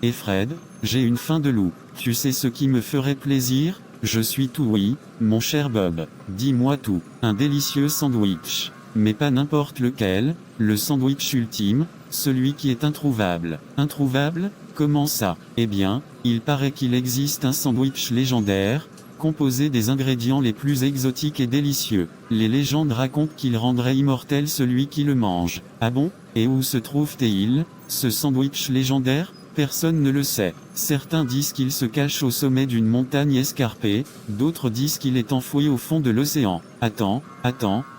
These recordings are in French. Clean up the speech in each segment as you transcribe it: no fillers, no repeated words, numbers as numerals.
Et Fred, j'ai une faim de loup. Tu sais ce qui me ferait plaisir? Je suis tout oui, mon cher Bob. Dis-moi tout. Un délicieux sandwich. Mais pas n'importe lequel, le sandwich ultime, celui qui est introuvable. Introuvable? Comment ça? Eh bien, il paraît qu'il existe un sandwich légendaire, composé des ingrédients les plus exotiques et délicieux. Les légendes racontent qu'il rendrait immortel celui qui le mange. Ah bon? Et où se trouve-t-il, ce sandwich légendaire? Personne ne le sait. Certains disent qu'il se cache au sommet d'une montagne escarpée, d'autres disent qu'il est enfoui au fond de l'océan. Attends,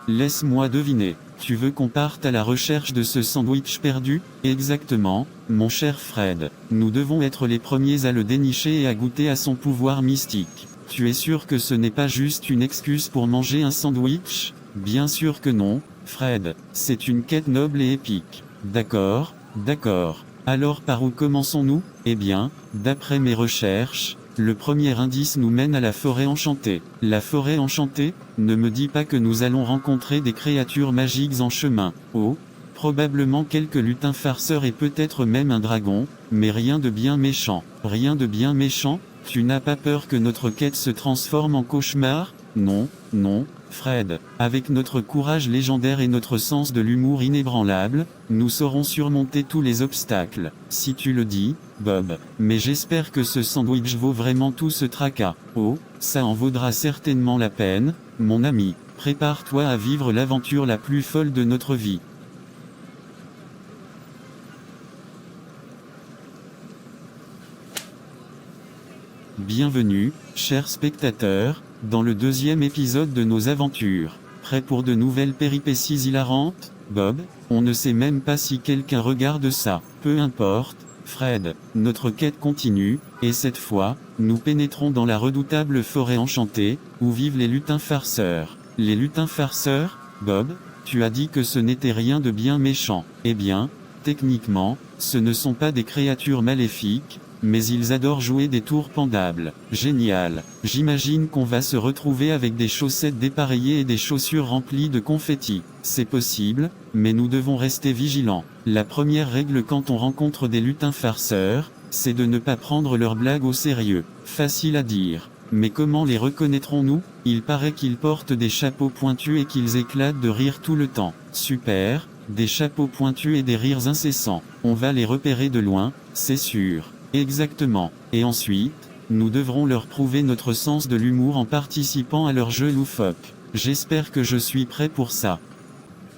laisse-moi deviner. Tu veux qu'on parte à la recherche de ce sandwich perdu? Exactement, mon cher Fred. Nous devons être les premiers à le dénicher et à goûter à son pouvoir mystique. Tu es sûr que ce n'est pas juste une excuse pour manger un sandwich? Bien sûr que non, Fred. C'est une quête noble et épique. D'accord. Alors par où commençons-nous? Eh bien, d'après mes recherches, le premier indice nous mène à la forêt enchantée. La forêt enchantée? Ne me dis pas que nous allons rencontrer des créatures magiques en chemin. Oh, probablement quelques lutins farceurs et peut-être même un dragon, mais rien de bien méchant. Rien de bien méchant? Tu n'as pas peur que notre quête se transforme en cauchemar? Non, Fred. Avec notre courage légendaire et notre sens de l'humour inébranlable, nous saurons surmonter tous les obstacles. Si tu le dis, Bob. Mais j'espère que ce sandwich vaut vraiment tout ce tracas. Oh, ça en vaudra certainement la peine, mon ami. Prépare-toi à vivre l'aventure la plus folle de notre vie. Bienvenue, chers spectateurs, dans le deuxième épisode de nos aventures. Prêt pour de nouvelles péripéties hilarantes? Bob, on ne sait même pas si quelqu'un regarde ça. Peu importe, Fred, notre quête continue, et cette fois, nous pénétrons dans la redoutable forêt enchantée, où vivent les lutins farceurs. Les lutins farceurs? Bob, tu as dit que ce n'était rien de bien méchant. Eh bien, techniquement, ce ne sont pas des créatures maléfiques, mais ils adorent jouer des tours pendables. Génial. J'imagine qu'on va se retrouver avec des chaussettes dépareillées et des chaussures remplies de confettis. C'est possible, mais nous devons rester vigilants. La première règle quand on rencontre des lutins farceurs, c'est de ne pas prendre leurs blagues au sérieux. Facile à dire. Mais comment les reconnaîtrons-nous? Il paraît qu'ils portent des chapeaux pointus et qu'ils éclatent de rire tout le temps. Super, des chapeaux pointus et des rires incessants. On va les repérer de loin, c'est sûr. Exactement. Et ensuite, nous devrons leur prouver notre sens de l'humour en participant à leur jeu loufoque. J'espère que je suis prêt pour ça.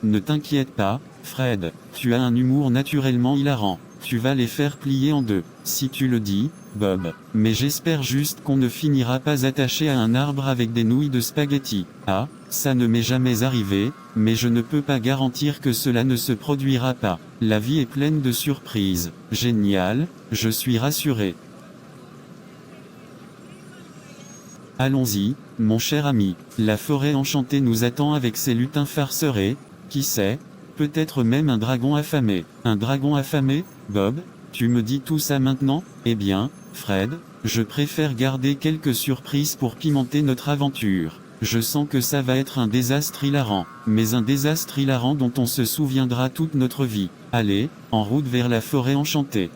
Ne t'inquiète pas, Fred, tu as un humour naturellement hilarant. Tu vas les faire plier en deux, si tu le dis, Bob. Mais j'espère juste qu'on ne finira pas attaché à un arbre avec des nouilles de spaghettis. Ah, ça ne m'est jamais arrivé, mais je ne peux pas garantir que cela ne se produira pas. La vie est pleine de surprises. Génial, je suis rassuré. Allons-y, mon cher ami. La forêt enchantée nous attend avec ses lutins farceurs et, qui sait, peut-être même un dragon affamé. Un dragon affamé? Bob, tu me dis tout ça maintenant? Eh bien, Fred, je préfère garder quelques surprises pour pimenter notre aventure. Je sens que ça va être un désastre hilarant. Mais un désastre hilarant dont on se souviendra toute notre vie. Allez, en route vers la forêt enchantée.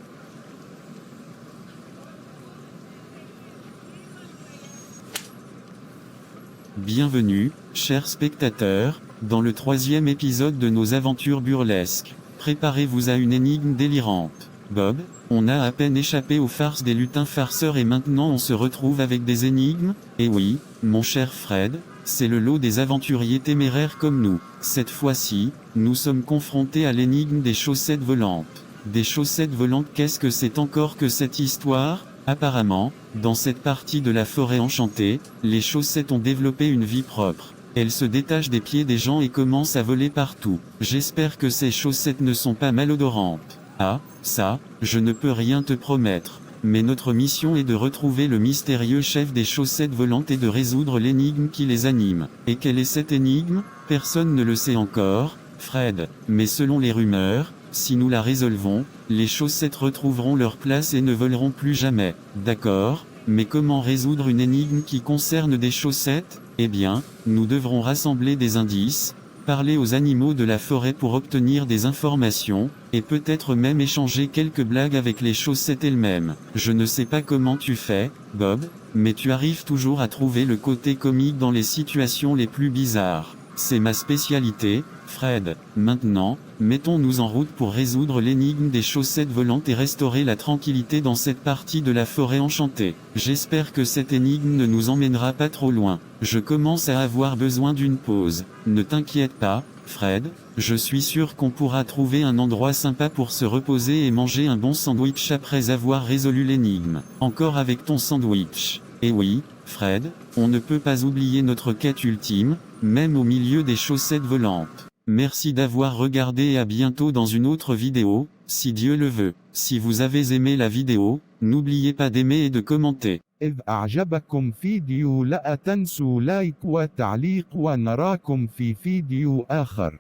Bienvenue, chers spectateurs, dans le troisième épisode de nos aventures burlesques. Préparez-vous à une énigme délirante. Bob, on a à peine échappé aux farces des lutins farceurs et maintenant on se retrouve avec des énigmes? Eh oui, mon cher Fred, c'est le lot des aventuriers téméraires comme nous. Cette fois-ci, nous sommes confrontés à l'énigme des chaussettes volantes. Des chaussettes volantes, qu'est-ce que c'est encore que cette histoire? Apparemment, dans cette partie de la forêt enchantée, les chaussettes ont développé une vie propre. Elles se détachent des pieds des gens et commencent à voler partout. J'espère que ces chaussettes ne sont pas malodorantes. Ah, ça, je ne peux rien te promettre. Mais notre mission est de retrouver le mystérieux chef des chaussettes volantes et de résoudre l'énigme qui les anime. Et quelle est cette énigme? Personne ne le sait encore, Fred. Mais selon les rumeurs, si nous la résolvons, les chaussettes retrouveront leur place et ne voleront plus jamais. D'accord, mais comment résoudre une énigme qui concerne des chaussettes? Eh bien, nous devrons rassembler des indices, parler aux animaux de la forêt pour obtenir des informations, et peut-être même échanger quelques blagues avec les chaussettes elles-mêmes. Je ne sais pas comment tu fais, Bob, mais tu arrives toujours à trouver le côté comique dans les situations les plus bizarres. C'est ma spécialité, Fred. Maintenant, mettons-nous en route pour résoudre l'énigme des chaussettes volantes et restaurer la tranquillité dans cette partie de la forêt enchantée. J'espère que cette énigme ne nous emmènera pas trop loin. Je commence à avoir besoin d'une pause. Ne t'inquiète pas, Fred, je suis sûr qu'on pourra trouver un endroit sympa pour se reposer et manger un bon sandwich après avoir résolu l'énigme. Encore avec ton sandwich. Et oui, Fred, on ne peut pas oublier notre quête ultime, même au milieu des chaussettes volantes. Merci d'avoir regardé et à bientôt dans une autre vidéo, si Dieu le veut. Si vous avez aimé la vidéo, n'oubliez pas d'aimer et de commenter. إذ أعجبكم فيديو لا تنسوا لايك وتعليق ونراكم في فيديو آخر.